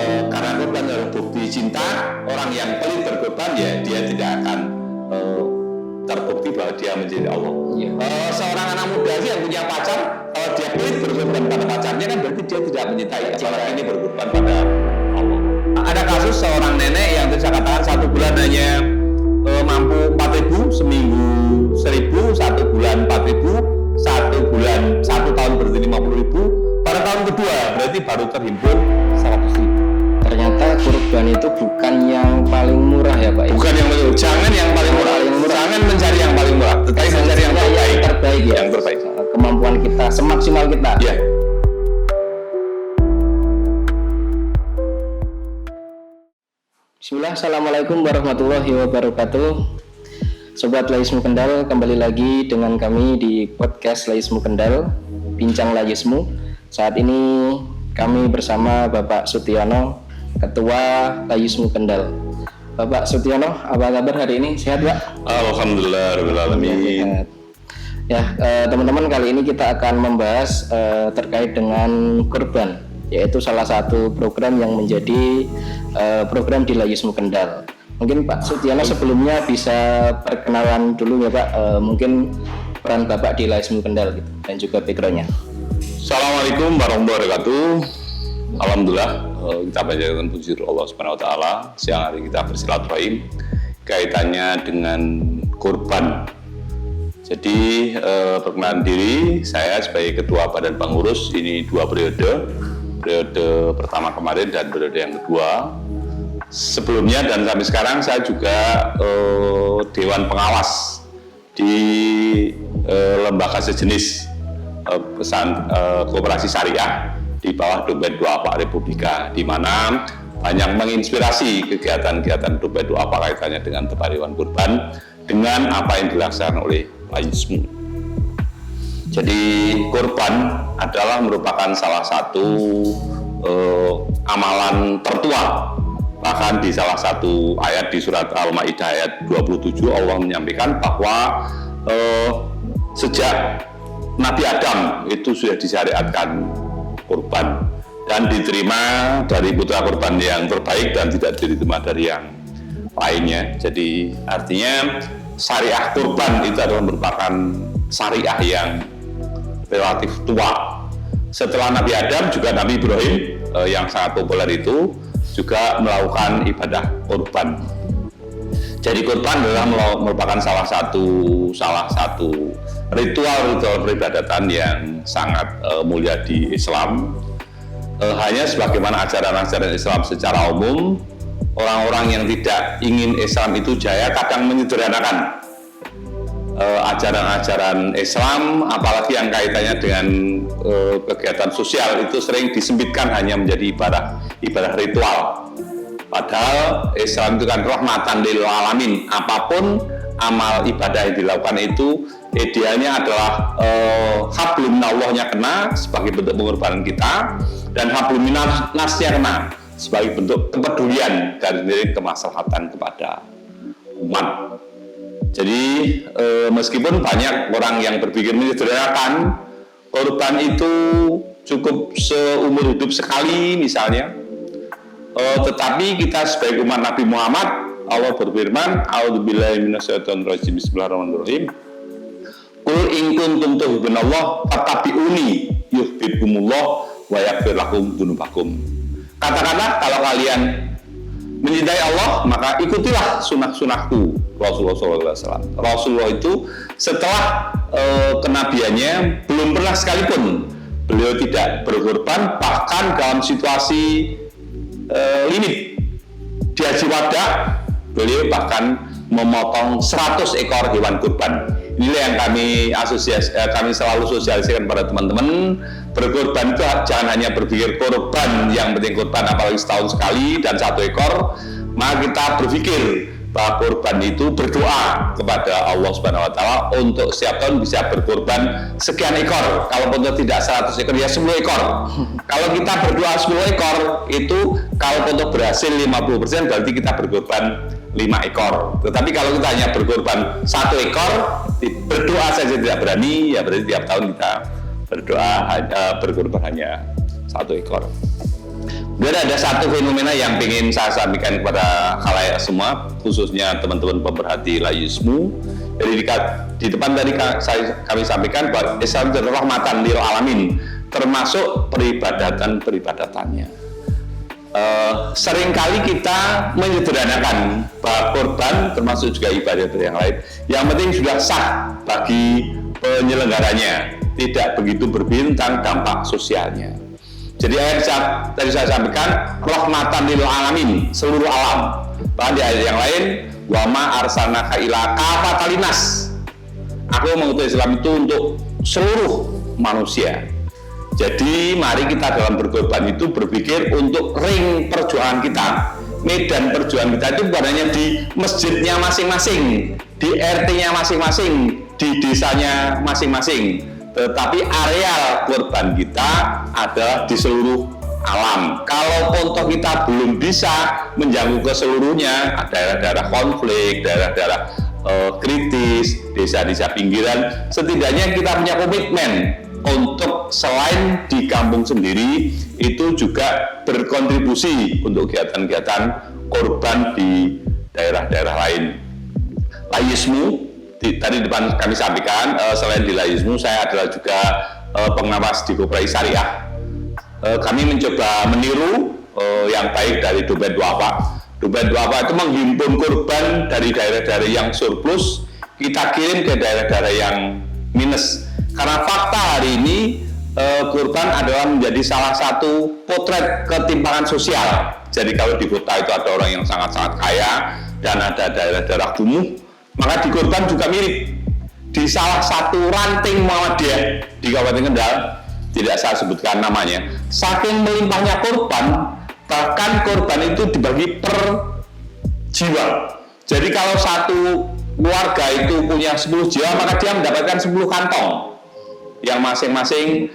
karena korban adalah bukti cinta. Orang yang pelit berkorban ya dia tidak akan terbukti bahwa dia mencintai Allah. Seorang anak muda sih yang punya pacar, kalau dia pelit berkorban pada pacarnya kan berarti dia tidak mencintai. Apalagi ini berkorban pada Allah. Ada kasus seorang nenek yang saya katakan 1 bulan hanya mampu 4.000, seminggu 1.000, 1 bulan 4.000, 1 bulan 1 tahun berarti 50.000. Pada tahun kedua berarti baru terhimpun 100.000. Ternyata kurban itu bukan yang paling murah ya Pak. Bukan yang paling murah. Jangan yang paling murah. Jangan mencari yang paling murah, tetapi mencari yang terbaik. Yang terbaik. Kemampuan kita, semaksimal kita. Ya. Bismillah, assalamualaikum warahmatullahi wabarakatuh. Sobat Laismu Kendal, kembali lagi dengan kami di podcast Laismu Kendal, Bincang Laismu. Saat ini kami bersama Bapak Sutiono, Ketua Laismu Kendal. Bapak Sutiono, apa kabar hari ini? Sehat Pak? Alhamdulillah, Alamin. Ya, teman-teman, kali ini kita akan membahas terkait dengan kurban, yaitu salah satu program yang menjadi program di Laismu Kendal. Mungkin Pak Sutiono sebelumnya bisa perkenalan dulu ya Pak, mungkin peran Bapak di Laismu Kendal gitu, dan juga backgroundnya. Assalamualaikum warahmatullahi wabarakatuh. Alhamdulillah, kita panjatkan puji Allah Subhanahu wa taala. Siang hari kita bersilaturahim kaitannya dengan kurban. Jadi perkenalan diri, saya sebagai Ketua Badan Pengurus ini 2 periode. Periode pertama kemarin dan periode yang kedua. Sebelumnya dan sampai sekarang saya juga Dewan Pengawas di lembaga sejenis Koperasi Syariah di bawah Dompet Duafa Republika, di mana banyak menginspirasi kegiatan-kegiatan Dompet Duafa kaitannya dengan tempat hewan kurban dengan apa yang dilaksanakan oleh Laismu. Jadi kurban adalah merupakan salah satu amalan tertua. Bahkan di salah satu ayat di surat Al-Maidah ayat 27 Allah menyampaikan bahwa sejak Nabi Adam itu sudah disyariatkan kurban dan diterima dari putra kurban yang terbaik dan tidak diterima dari yang lainnya. Jadi artinya syariah kurban itu adalah merupakan syariah yang relatif tua. Setelah Nabi Adam juga Nabi Ibrahim yang sangat populer itu juga melakukan ibadah kurban. Jadi kurban adalah merupakan salah satu ritual peribadatan yang sangat mulia di Islam. Hanya sebagaimana ajaran-ajaran Islam secara umum, orang-orang yang tidak ingin Islam itu jaya kadang menyederhanakan ajaran-ajaran Islam, apalagi yang kaitannya dengan kegiatan sosial itu sering disempitkan hanya menjadi ibadah ritual. Padahal Islam itu kan rahmatan lil alamin. Apapun amal ibadah yang dilakukan itu idealnya adalah hablum minallahnya kena sebagai bentuk pengorbanan kita, dan hablum minannasnya kena sebagai bentuk kepedulian dari kemaslahatan kepada umat. Jadi meskipun banyak orang yang berpikir menyederhanakan, korban itu cukup seumur hidup sekali misalnya, tetapi kita sebagai umat Nabi Muhammad, Allah berfirman, A'udzubillahi minasyaitonirrajim, Bismillahirrahmanirrahim. Qul in kuntum tuhibbunallah fattabi'uni yuhibbukumullah wa yaghfir lakum dzunubakum. Katakanlah kalau kalian mencintai Allah, maka ikutilah sunah-sunahku. Rasulullah SAW. Rasulullah itu setelah kenabiannya belum pernah sekalipun beliau tidak berkorban, bahkan dalam situasi limit di Haji Wada beliau bahkan memotong 100 ekor hewan kurban. Inilah yang kami selalu sosialisasikan pada teman-teman. Berkorban itu jangan hanya berpikir korban, yang penting korban apalagi setahun sekali dan 1 ekor. Maka kita berpikir bahwa korban itu berdoa kepada Allah Subhanahu wa taala untuk setiap tahun bisa berkorban sekian ekor. Kalau untuk tidak 100 ekor ya 10 ekor. Kalau kita berdoa 10 ekor itu kalau untuk berhasil 50% berarti kita berkorban 5 ekor. Tetapi kalau kita hanya berkorban 1 ekor, berdoa saja tidak berani, ya berarti tiap tahun kita berdoa berkorban hanya 1 ekor. Kemudian ada satu fenomena yang ingin saya sampaikan kepada khalayak semua, khususnya teman-teman pemerhati laizisme. Jadi di depan tadi kami sampaikan bahwa Islam itu rahmatan lil alamin, termasuk peribadatannya. Seringkali kita menyederhanakan bahwa korban termasuk juga ibadah yang lain. Yang penting sudah sah bagi penyelenggaranya, tidak begitu berbintang dampak sosialnya. Jadi ayat tadi saya sampaikan rahmatan lil alamin, seluruh alam. Bahkan di ayat yang lain, wa ma arsalnaka ila kafatan linnas. Aku mengutus Islam itu untuk seluruh manusia. Jadi mari kita dalam berkorban itu berpikir untuk ring perjuangan kita, medan perjuangan kita itu bukan hanya di masjidnya masing-masing, di RT-nya masing-masing, di desanya masing-masing, tetapi areal korban kita adalah di seluruh alam. Kalau contoh kita belum bisa menjangkau ke seluruhnya, daerah-daerah konflik, daerah-daerah kritis, desa-desa pinggiran, setidaknya kita punya komitmen untuk selain di kampung sendiri itu juga berkontribusi untuk kegiatan-kegiatan korban di daerah-daerah lain. Laizisme tadi depan kami sampaikan, selain di laizisme saya adalah juga pengawas di Koperasi Syariah. Kami mencoba meniru yang baik dari domain duafa. Domain duafa itu menghimpun korban dari daerah-daerah yang surplus, kita kirim ke daerah-daerah yang minus. Karena fakta hari ini korban adalah menjadi salah satu potret ketimpangan sosial. Jadi kalau di kota itu ada orang yang sangat-sangat kaya dan ada daerah-daerah kumuh, maka di korban juga mirip. Di salah satu ranting Muhammadiyah di Kabupaten Kendal, tidak saya sebutkan namanya, saking melimpahnya korban, bahkan korban itu dibagi per jiwa. Jadi kalau satu keluarga itu punya 10 jiwa, maka dia mendapatkan 10 kantong yang masing-masing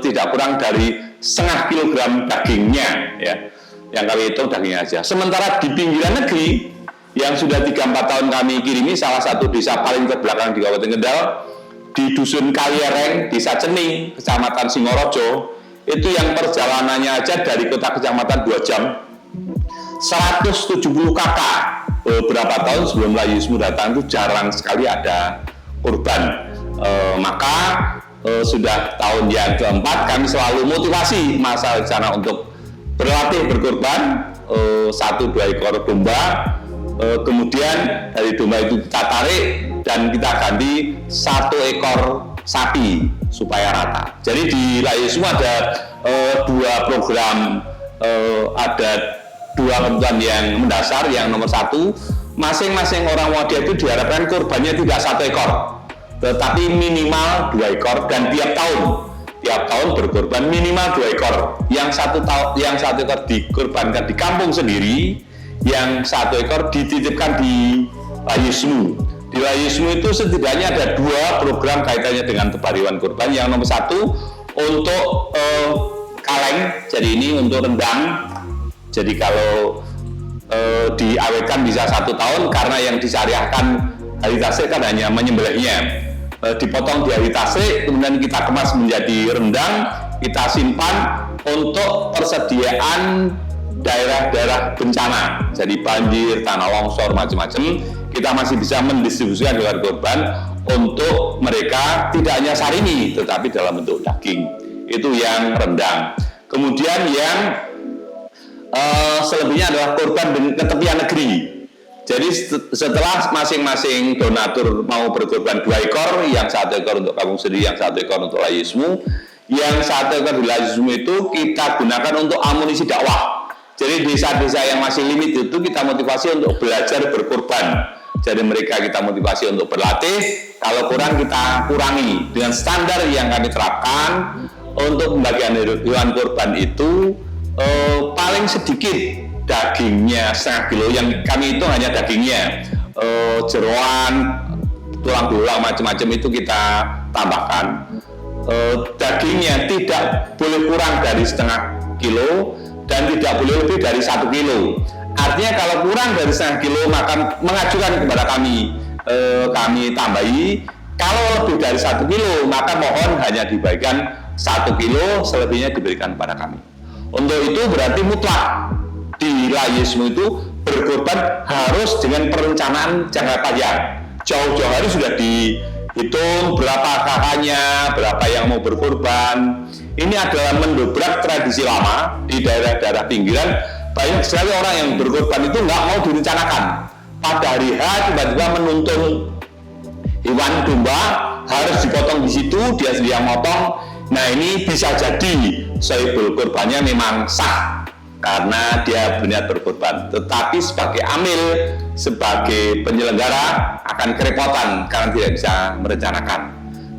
tidak kurang dari setengah kilogram dagingnya, ya. Yang kami hitung dagingnya aja. Sementara di pinggiran negeri yang sudah 3-4 tahun kami kirimi, salah satu desa paling ke belakang di Kabupaten Kendal, di Dusun Kaliereng, Desa Cening, Kecamatan Singorojo, itu yang perjalanannya aja dari kota kecamatan 2 jam, 170 kakak. Beberapa tahun sebelum laizisme datang itu jarang sekali ada korban. Maka sudah tahun yang keempat kami selalu motivasi masa di sana untuk berlatih berkorban, 1-2 ekor domba, kemudian dari domba itu kita tarik dan kita ganti 1 ekor sapi supaya rata. Jadi di laizisme ada 2 program, ada 2 kebutuhan yang mendasar. Yang nomor 1, masing-masing orang Muhammadiyah itu diharapkan korbannya tidak 1 ekor, tetapi minimal 2 ekor, dan tiap tahun berkorban minimal 2 ekor. Yang satu ekor dikorbankan di kampung sendiri, yang 1 ekor dititipkan di laizisme. Di laizisme itu setidaknya ada 2 program kaitannya dengan kebariwan korban. Yang nomor 1 untuk kaleng, jadi ini untuk rendang. Jadi kalau diawetkan bisa 1 tahun, karena yang disyariahkan hari tasik kan hanya menyembelihnya. Dipotong di hari tasik, kemudian kita kemas menjadi rendang, kita simpan untuk persediaan daerah-daerah bencana, jadi banjir, tanah longsor, macam-macam. Kita masih bisa mendistribusikan hewan korban untuk mereka, tidak hanya sarimi tetapi dalam bentuk daging. Itu yang rendang. Kemudian yang selebihnya adalah korban ke tepian negeri. Jadi setelah masing-masing donatur mau berkorban 2 ekor, yang 1 ekor untuk kampung sendiri, yang 1 ekor untuk laizisme, yang 1 ekor di laizisme itu kita gunakan untuk amunisi dakwah. Jadi desa-desa yang masih limit itu kita motivasi untuk belajar berkorban. Jadi mereka kita motivasi untuk berlatih, kalau kurang kita kurangi dengan standar yang kami terapkan. Untuk pembagian hewan korban itu paling sedikit dagingnya setengah kilo, yang kami itu hanya dagingnya, jeroan, tulang belulang macam-macam itu kita tambahkan. Dagingnya tidak boleh kurang dari setengah kilo dan tidak boleh lebih dari 1 kilo. Artinya kalau kurang dari setengah kilo maka mengajukan kepada kami, kami tambahi. Kalau lebih dari 1 kilo maka mohon hanya dibagikan 1 kilo, selebihnya diberikan kepada kami. Untuk itu berarti mutlak di laismu itu berkorban harus dengan perencanaan jangka panjang. Jauh-jauh hari sudah dihitung berapa kakaknya, berapa yang mau berkorban. Ini adalah mendobrak tradisi lama di daerah-daerah pinggiran. Banyak sekali orang yang berkorban itu nggak mau direncanakan. Pada hari H tiba-tiba menuntun hewan domba harus dipotong di situ, dia sendiri yang motong. Nah ini bisa jadi sohibul korbannya memang sah karena dia berniat berkorban, tetapi sebagai amil, sebagai penyelenggara akan kerepotan karena tidak bisa merencanakan.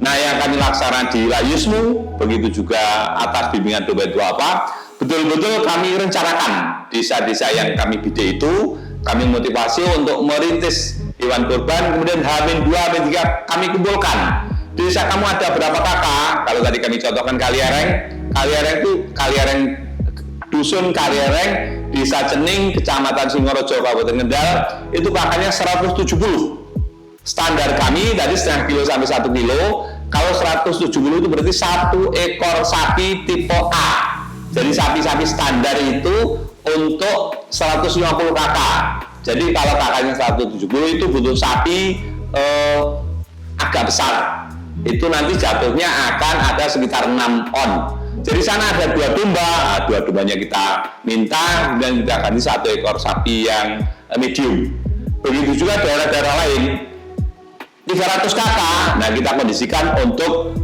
Nah yang akan dilaksanakan di layismu, begitu juga atas bimbingan domba itu apa, betul-betul kami rencanakan desa-desa yang kami bidik itu, kami motivasi untuk merintis hewan kurban, kemudian H-2, H-3 kami kumpulkan. Di desa kamu ada berapa kakak? Kalau tadi kami contohkan Kaliereng itu Dusun Kaliereng, Desa Cening, Kecamatan Singorojo, Kabupaten Kendal, itu kakaknya 170. Standar kami tadi setengah kilo sampai 1 kilo. Kalau 170 itu berarti 1 ekor sapi tipe A. Jadi sapi-sapi standar itu untuk 150 kakak. Jadi kalau kakaknya 170 itu butuh sapi agak besar. Itu nanti jatuhnya akan ada sekitar 6 on. Jadi sana ada 2 domba, 2 dombanya kita minta dan kita ganti 1 ekor sapi yang medium. Begitu juga daerah-daerah lain 300 kakak. Nah kita kondisikan untuk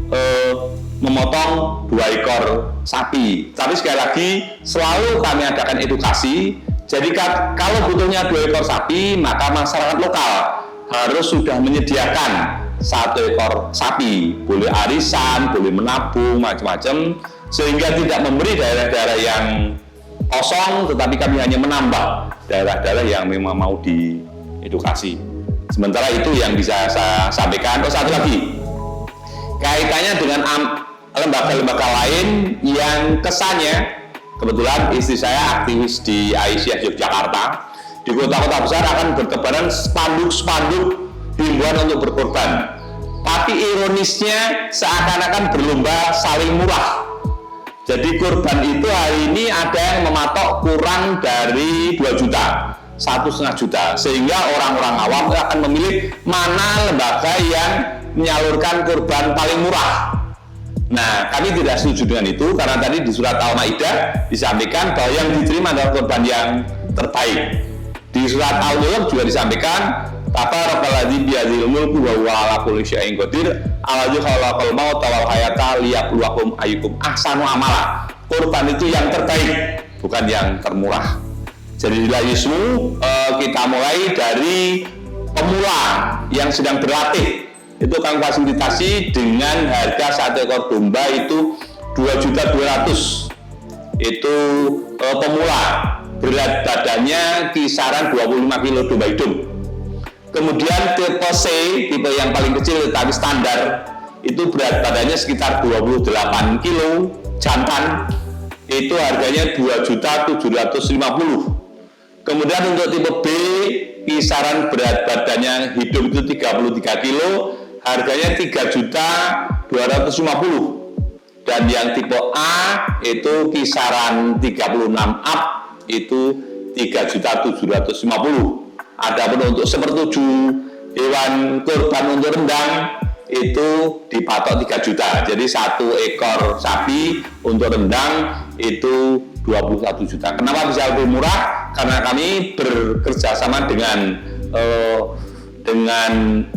memotong 2 ekor sapi. Tapi sekali lagi selalu kami adakan edukasi. Jadi kalau butuhnya 2 ekor sapi, maka masyarakat lokal harus sudah menyediakan 1 ekor sapi. Boleh arisan, boleh menabung, macam-macam, sehingga tidak memberi daerah-daerah yang kosong, tetapi kami hanya menambah daerah-daerah yang memang mau diedukasi. Sementara itu yang bisa saya sampaikan. Satu lagi, kaitannya dengan lembaga-lembaga lain yang kesannya, kebetulan istri saya aktivis di Aisyah Yogyakarta, di kota-kota besar akan bertebaran spanduk-spanduk himbauan untuk berkorban. Tapi ironisnya seakan-akan berlomba saling murah. Jadi kurban itu hari ini ada yang mematok kurang dari 2 juta, 1,5 juta, sehingga orang-orang awam akan memilih mana lembaga yang menyalurkan kurban paling murah. Nah, kami tidak setuju dengan itu karena tadi di surat Al-Maidah disampaikan bahwa yang diterima adalah kurban yang terbaik. Di surat Al-Mulk juga disampaikan Tabarakalladzii biyadihil mulku wa huwa 'ala kulli syai'in qadir alladzi khalaqal mauta wal hayata liyabluwakum ayyukum ahsanu amala. Kurban itu yang terbaik, bukan yang termurah. Jadi di layismu kita mulai dari pemula yang sedang berlatih. Itu kami fasilitasi dengan harga 1 ekor domba itu 2.200.000. Itu pemula, berat badannya kisaran 25 kilo domba hidup. Kemudian tipe C, tipe yang paling kecil tapi standar, itu berat badannya sekitar 28 kilo jantan, itu harganya 2.750.000. Kemudian untuk tipe B, kisaran berat badannya hidup itu 33 kilo, harganya 3.250.000. Dan yang tipe A itu kisaran 36 up, itu 3.750.000. Adapun untuk sepertujuh hewan kurban untuk rendang itu dipatok 3 juta. Jadi 1 ekor sapi untuk rendang itu 21 juta. Kenapa bisa lebih murah? Karena kami bekerja sama dengan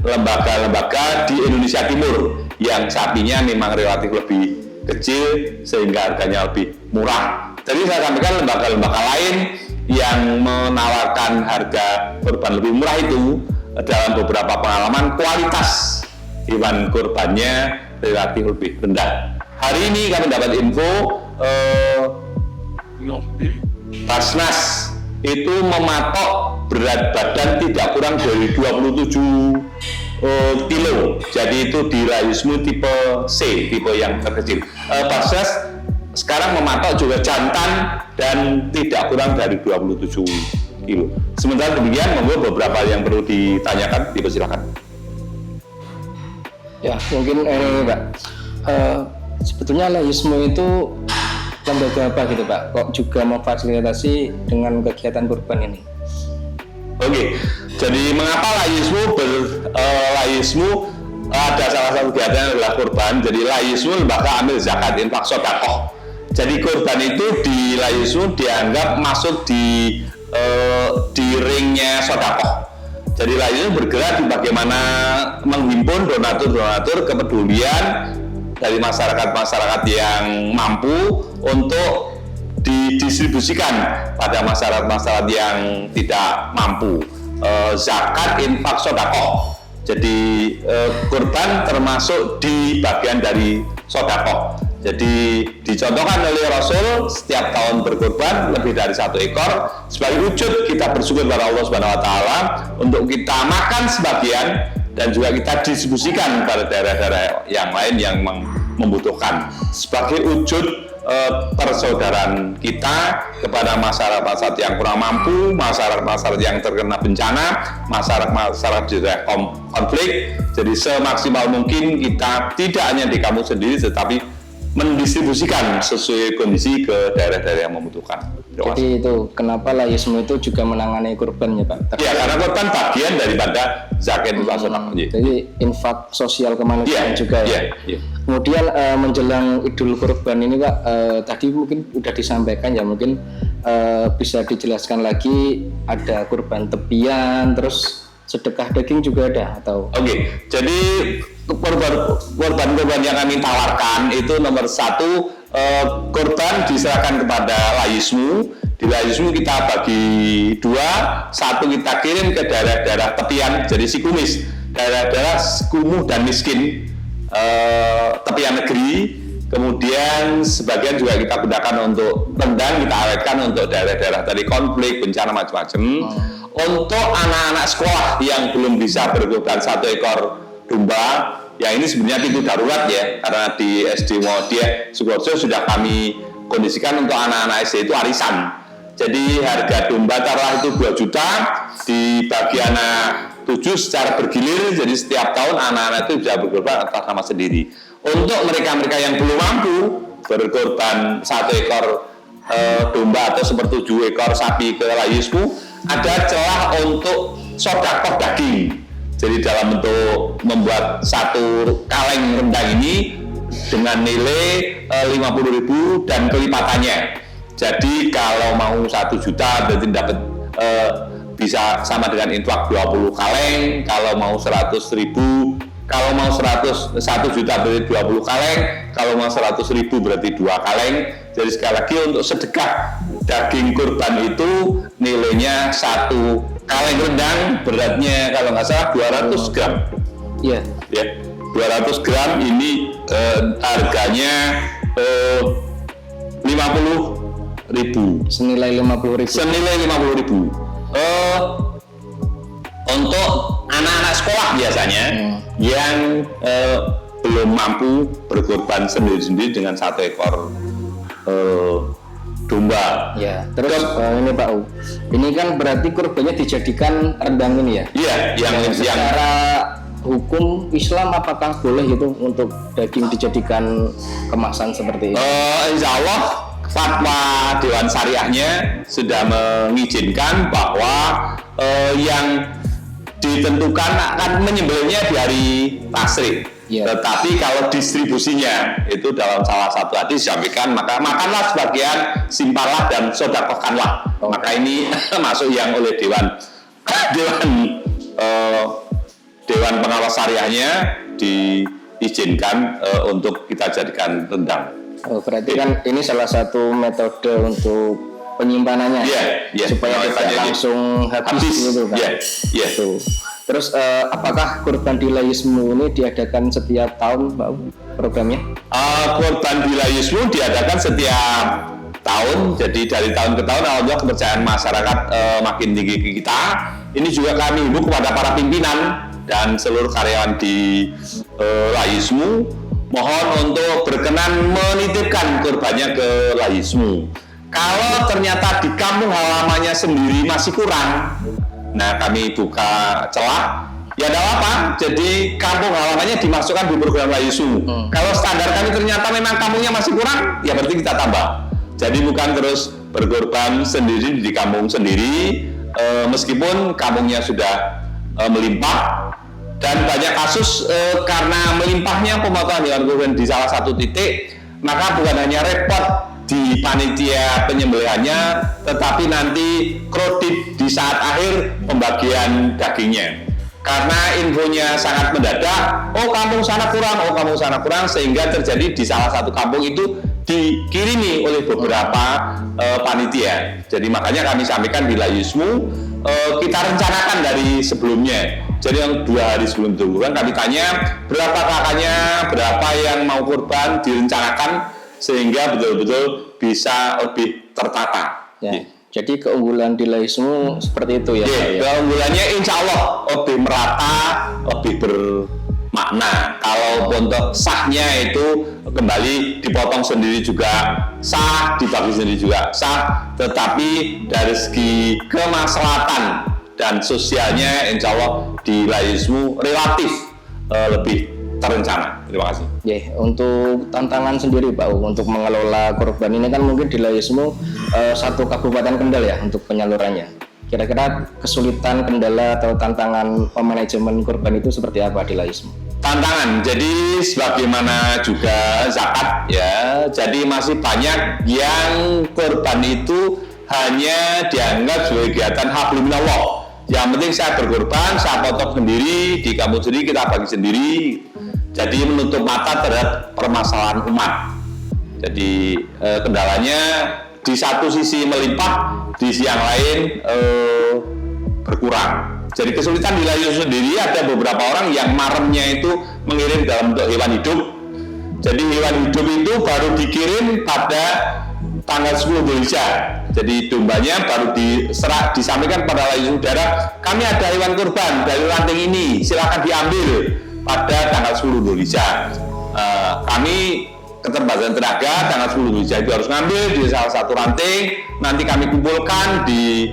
lembaga-lembaga di Indonesia Timur yang sapinya memang relatif lebih kecil sehingga harganya lebih murah. Jadi saya sampaikan lembaga-lembaga lain yang menawarkan harga kurban lebih murah itu dalam beberapa pengalaman kualitas hewan kurbannya relatif lebih rendah. Hari ini kami dapat info Basnas itu mematok berat badan tidak kurang dari 27 kilo. Jadi itu di layismu tipe C, tipe yang terkecil. Basnas sekarang mematok juga jantan dan tidak kurang dari 27 kilo. Sementara demikian, monggo beberapa yang perlu ditanyakan, dipersilakan. Ya, mungkin ini Mbak. Sebetulnya layismu itu lembaga apa gitu Pak? Kok juga memfasilitasi dengan kegiatan kurban ini? Oke, jadi mengapa Laismu ada salah satu kegiatan adalah kurban. Jadi Laismu lembaga amil zakat infak sedekah. Jadi kurban itu di Laismu dianggap masuk di ringnya sedekah. Jadi Laismu bergerak di bagaimana menghimpun donatur kepedulian dari masyarakat yang mampu untuk didistribusikan pada masyarakat yang tidak mampu. Zakat infak sedekah. Jadi kurban termasuk di bagian dari sedekah. Jadi dicontohkan oleh Rasul setiap tahun berkurban lebih dari 1 ekor sebagai wujud kita bersyukur kepada Allah Subhanahu wa taala untuk kita makan sebagian dan juga kita distribusikan pada daerah-daerah yang lain yang membutuhkan sebagai wujud persaudaraan kita kepada masyarakat yang kurang mampu, masyarakat yang terkena bencana, masyarakat di daerah konflik. Jadi semaksimal mungkin kita tidak hanya di kampung sendiri tetapi mendistribusikan sesuai kondisi ke daerah-daerah yang membutuhkan. Jadi itu kenapa Laismu itu juga menangani kurban ya Pak? Iya, karena kurban bagian daripada zakat infak sedekah. Jadi infak sosial kemanusiaan juga ya. Kemudian menjelang Idul Kurban ini Pak, tadi mungkin udah disampaikan ya, mungkin bisa dijelaskan lagi, ada kurban tepian, terus sedekah daging juga ada atau? Oke, jadi korban yang kami tawarkan itu nomor 1, korban diserahkan kepada Laismu. Di Laismu kita bagi 2, 1 kita kirim ke daerah-daerah tepian, jadi sikumis, daerah-daerah kumuh dan miskin, tepian negeri. Kemudian sebagian juga kita gunakan untuk rendang, kita awetkan untuk daerah-daerah tadi konflik, bencana macam-macam. Untuk anak-anak sekolah yang belum bisa berkurban 1 ekor domba, ya ini sebenarnya pintu darurat ya, karena di SD Muhammadiyah Sukoharjo sudah kami kondisikan untuk anak-anak SD itu arisan. Jadi harga domba taruhlah itu 2 juta, dibagi anak 7 secara bergilir, jadi setiap tahun anak-anak itu bisa berkorban atas nama sendiri. Untuk mereka-mereka yang belum mampu berkorban 1 ekor domba atau sepertujuh ekor sapi ke Laismu, ada celah untuk sedekah daging. Jadi dalam bentuk membuat 1 kaleng rendang ini dengan nilai 50.000 dan kelipatannya. Jadi kalau mau 1 juta berarti dapat bisa sama dengan infak 20 kaleng. Kalau mau 100.000, kalau mau 1 juta berarti 20 kaleng. Kalau mau 100.000 berarti 2 kaleng. Jadi sekali lagi untuk sedekah daging kurban itu nilainya 1 kaleng rendang, beratnya kalau nggak salah 200 gram. Iya. Ya, 200 gram ini harganya 50.000. Senilai 50.000. Senilai 50.000. Untuk anak-anak sekolah biasanya yang belum mampu berkorban sendiri-sendiri dengan 1 ekor domba. Ya, terus ini Pak U, ini kan berarti kurbannya dijadikan rendang ini ya? Iya, yang secara hukum Islam apakah boleh itu untuk daging dijadikan kemasan seperti ini? Insya Allah fatwa Dewan Syariahnya sudah mengizinkan bahwa yang ditentukan akan menyembelihnya di hari tasyrik. Tetapi kalau distribusinya itu dalam salah satu hadis disampaikan, maka makanlah sebagian, simpanlah dan sedekahkanlah. Maka ini masuk yang oleh Dewan Pengawas Syariahnya diizinkan untuk kita jadikan rendang. Berarti kan ini salah satu metode untuk penyimpanannya, supaya tidak langsung habis gitu kan. Terus apakah kurban di Laismu ini diadakan setiap tahun Pak programnya? Kurban di Laismu diadakan setiap tahun, jadi dari tahun ke tahun alhamdulillah kepercayaan masyarakat makin tinggi ke kita. Ini juga kami himbau kepada para pimpinan dan seluruh karyawan di Laismu, mohon untuk berkenan menitipkan kurbannya ke Laismu. Kalau ternyata di kampung halamannya sendiri masih kurang, nah kami buka celah, ya ada apa? Jadi kampung halamannya dimasukkan di program Laismu. Kalau standar kami ternyata memang kampungnya masih kurang, ya berarti kita tambah. Jadi bukan terus berkorban sendiri di kampung sendiri, meskipun kampungnya sudah melimpah, dan banyak kasus karena melimpahnya pemotongan hewan kurban di salah satu titik, maka bukan hanya repot di panitia penyembelihannya, tetapi nanti kredit di saat akhir pembagian dagingnya. Karena infonya sangat mendadak, oh kampung sana kurang, sehingga terjadi di salah satu kampung itu dikirimi oleh beberapa panitia. Jadi makanya kami sampaikan di Layismu, kita rencanakan dari sebelumnya. Jadi yang 2 hari sebelum kurban kami tanya berapa kakaknya, berapa yang mau kurban, direncanakan sehingga betul-betul bisa lebih tertata. Ya. Jadi keunggulan di Layismu seperti itu ya, Pak, ya? Keunggulannya insya Allah lebih merata, lebih bermakna. Kalau untuk sahnya itu kembali dipotong sendiri juga sah, dibagi sendiri juga sah, tetapi dari segi kemaslahatan dan sosialnya insya Allah di Layismu relatif lebih terencana. Terima kasih. Untuk tantangan sendiri Pak, untuk mengelola kurban ini kan mungkin di Layismu satu kabupaten Kendal ya untuk penyalurannya. Kira-kira kesulitan, kendala atau tantangan manajemen kurban itu seperti apa di Layismu? Tantangan, jadi sebagaimana juga zakat ya, jadi masih banyak yang kurban itu hanya dianggap sebagai kegiatan hablum minallah. Yang penting saya berkorban, saya potong sendiri, di kampung sendiri kita bagi sendiri. Jadi menutup mata terhadap permasalahan umat. Jadi kendalanya di satu sisi melimpah, di sisi yang lain berkurang. Jadi kesulitan di Layismu sendiri ada beberapa orang yang maremnya itu mengirim dalam bentuk hewan hidup. Jadi hewan hidup itu baru dikirim pada tanggal 10 Dzulhijjah. Jadi dombanya baru disampaikan pada Layismu daerah, kami ada hewan kurban dari ranting ini, silakan diambil pada tanggal 10 Dzulhijjah. Kami keterbatasan tenaga, tanggal 10 Dzulhijjah itu harus ngambil di salah satu ranting, nanti kami kumpulkan di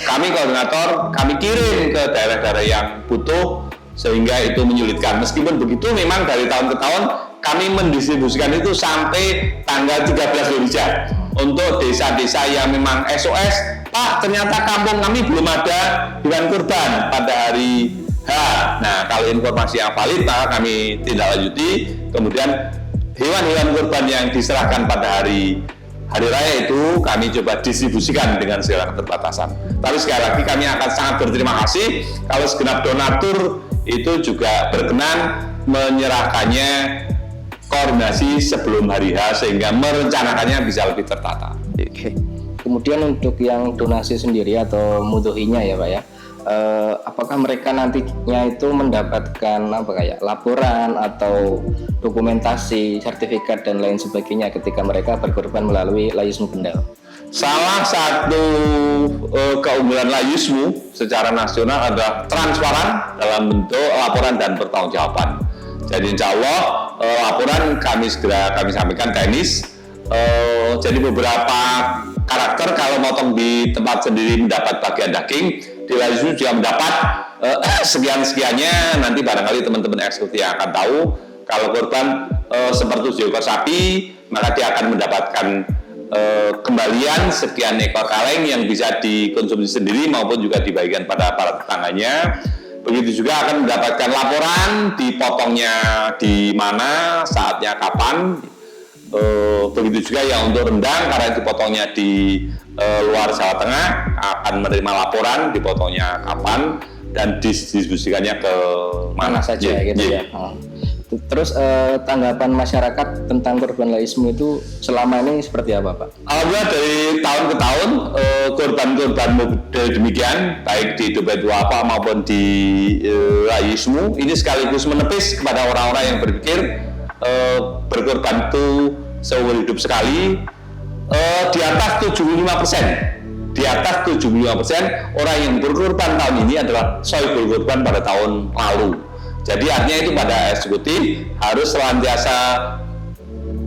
kami koordinator, kami kirim ke daerah-daerah yang butuh, sehingga itu menyulitkan. Meskipun begitu memang dari tahun ke tahun kami mendistribusikan itu sampai tanggal 13 Dzulhijjah untuk desa-desa yang memang SOS, Pak ternyata kampung kami belum ada hewan kurban pada hari H. Nah, kalau informasi yang valid maka kami tindak lanjuti. Kemudian hewan-hewan kurban yang diserahkan pada hari raya itu kami coba distribusikan dengan segala keterbatasan. Tapi sekali lagi kami akan sangat berterima kasih kalau segenap donatur itu juga berkenan menyerahkannya koordinasi sebelum hari H sehingga merencanakannya bisa lebih tertata. Oke. Kemudian untuk yang donasi sendiri atau mudhohinya ya Pak ya, apakah mereka nantinya itu mendapatkan laporan atau dokumentasi, sertifikat dan lain sebagainya ketika mereka berkorban melalui Layismu Kendal? Salah satu keunggulan Layismu secara nasional adalah transparan dalam bentuk laporan dan pertanggungjawaban. Jadi insya Allah laporan kami sampaikan teknis. Jadi beberapa karakter kalau motong di tempat sendiri mendapat bagian daging, di Layismu juga mendapat sekian-sekiannya. Nanti barangkali teman-teman eksekutif yang akan tahu kalau korban seperti 7 ekor sapi, maka dia akan mendapatkan kembalian sekian ekor kaleng yang bisa dikonsumsi sendiri maupun juga dibagikan pada para tetangganya. Begitu juga akan mendapatkan laporan dipotongnya di mana, saatnya kapan. Begitu juga yang untuk rendang karena dipotongnya di luar Jawa Tengah akan menerima laporan dipotongnya kapan dan didistribusikannya ke mana saja gitu ya. Terus tanggapan masyarakat tentang kurban Layismu itu selama ini seperti apa Pak? Alhamdulillah dari tahun ke tahun kurban-kurban demikian baik di Dompet Duafa maupun di Layismu ini sekaligus menepis kepada orang-orang yang berpikir berkorban itu seumur hidup sekali. Di atas 75%. Di atas 75% orang yang berkorban tahun ini adalah sohibul kurban pada tahun lalu. Jadi artinya itu pada eksekutif harus senantiasa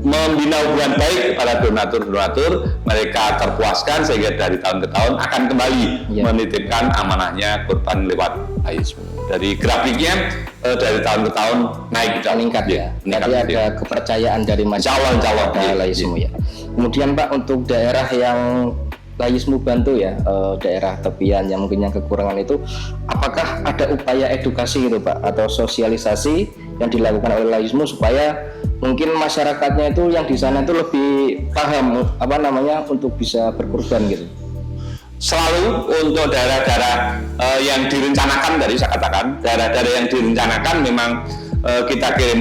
membina hubungan baik kepada donatur-donatur, mereka terpuaskan sehingga dari tahun ke tahun akan kembali menitipkan amanahnya kurban lewat laismu. Dari grafiknya dari tahun ke tahun meningkat ya. Jadi ada kepercayaan dari masyarakat pada laismu ya. Kemudian Pak, untuk daerah yang laismu bantu ya, daerah tepian yang mungkin yang kekurangan itu, apakah ada upaya edukasi gitu Pak atau sosialisasi yang dilakukan oleh laismu supaya mungkin masyarakatnya itu yang di sana itu lebih paham untuk bisa berkurban gitu? Selalu untuk daerah-daerah yang direncanakan, dari saya katakan daerah-daerah yang direncanakan memang kita kirim